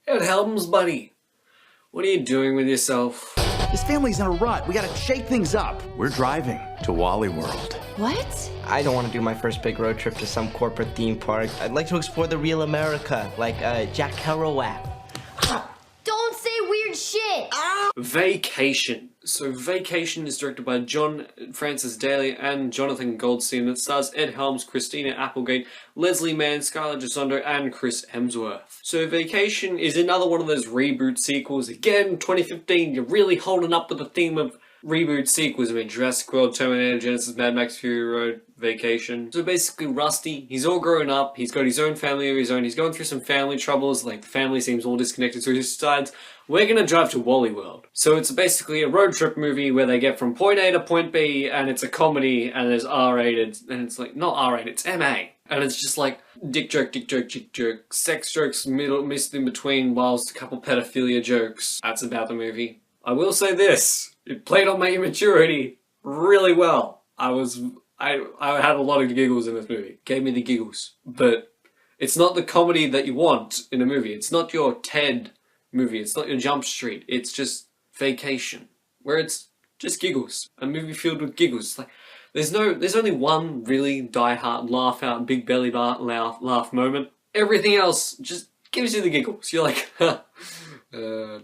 Ed Helms, buddy. What are you doing with yourself? This family's in a rut. We gotta shake things up. We're driving to Wally World. What? I don't want to do my first big road trip to some corporate theme park. I'd like to explore the real America, like Jack Kerouac. Don't say weird shit! Vacation. So Vacation is directed by John Francis Daly and Jonathan Goldstein. It stars Ed Helms, Christina Applegate, Leslie Mann, Scarlett Johansson, and Chris Hemsworth. So Vacation is another one of those reboot sequels. Again, 2015, you're really holding up with the theme of reboot sequels. I mean, Jurassic World, Terminator, Genesis, Mad Max, Fury Road, Vacation. So basically, Rusty, he's all grown up, he's got his own family of his own, he's going through some family troubles, like the family seems all disconnected, so he decides, we're gonna drive to Wally World. So it's basically a road trip movie where they get from point A to point B, and it's a comedy, and there's R-rated, and it's like, not R-rated, it's MA. And it's just like, dick joke, dick joke, dick joke, sex jokes missed in between, whilst a couple pedophilia jokes. That's about the movie. I will say this, it played on my immaturity really well. I had a lot of giggles in this movie. Gave me the giggles. But it's not the comedy that you want in a movie. It's not your Ted movie. It's not your Jump Street. It's just Vacation, where it's just giggles. A movie filled with giggles. Like there's only one really die-hard laugh out, big belly laugh moment. Everything else just gives you the giggles. You're like,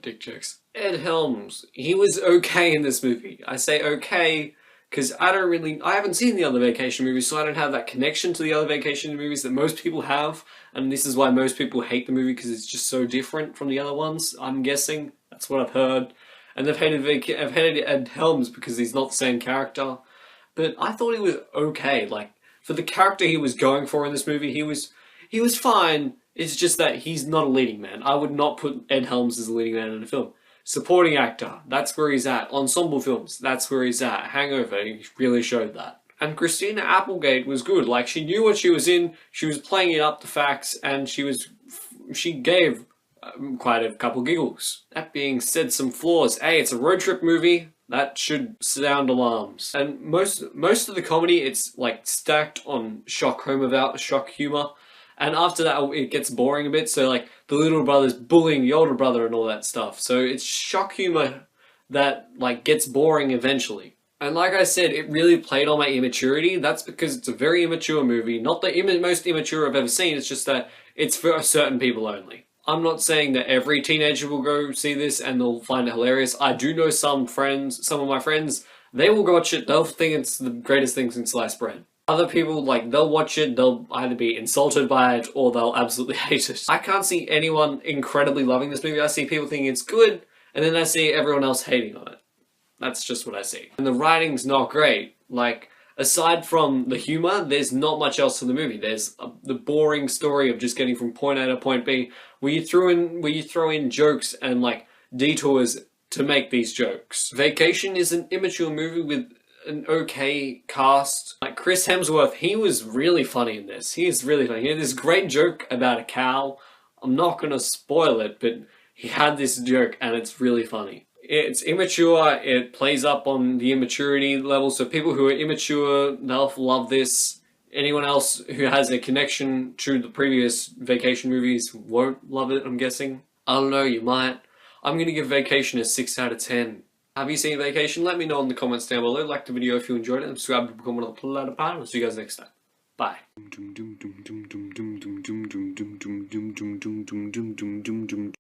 dick jokes. Ed Helms, he was okay in this movie. I say okay because I haven't seen the other Vacation movies, so I don't have that connection to the other Vacation movies that most people have, and this is why most people hate the movie, because it's just so different from the other ones, I'm guessing. That's what I've heard. And I've hated Ed Helms because he's not the same character. But I thought he was okay. Like, for the character he was going for in this movie, he was fine. It's just that he's not a leading man. I would not put Ed Helms as a leading man in a film. Supporting actor, that's where he's at. Ensemble films, that's where he's at. Hangover, he really showed that. And Christina Applegate was good. Like, she knew what she was in, she was playing it up to facts, and she gave quite a couple giggles. That being said, some flaws. Hey, it's a road trip movie. That should sound alarms. And most of the comedy, it's like stacked on shock humor. And after that, it gets boring a bit. So like the little brother's bullying the older brother and all that stuff. So it's shock humor that like gets boring eventually. And like I said, it really played on my immaturity. That's because it's a very immature movie. Not the most immature I've ever seen. It's just that it's for certain people only. I'm not saying that every teenager will go see this and they'll find it hilarious. I do know some of my friends, they will watch it, they'll think it's the greatest thing since sliced bread. Other people, like, they'll watch it, they'll either be insulted by it or they'll absolutely hate it. I can't see anyone incredibly loving this movie. I see people thinking it's good, and then I see everyone else hating on it. That's just what I see. And the writing's not great. Like, aside from the humor, there's not much else to the movie. There's the boring story of just getting from point A to point B, where you throw in jokes and like detours to make these jokes. Vacation is an immature movie with an okay cast. Like Chris Hemsworth, he was really funny in this. He is really funny. He had this great joke about a cow. I'm not gonna spoil it, but he had this joke and it's really funny. It's immature, it plays up on the immaturity level, so people who are immature, they'll love this. Anyone else who has a connection to the previous Vacation movies won't love it, I'm guessing. I don't know, you might. I'm gonna give Vacation a 6 out of 10. Have you seen Vacation? Let me know in the comments down below. Like the video if you enjoyed it, and subscribe to become one of the Platypus. I'll see you guys next time. Bye.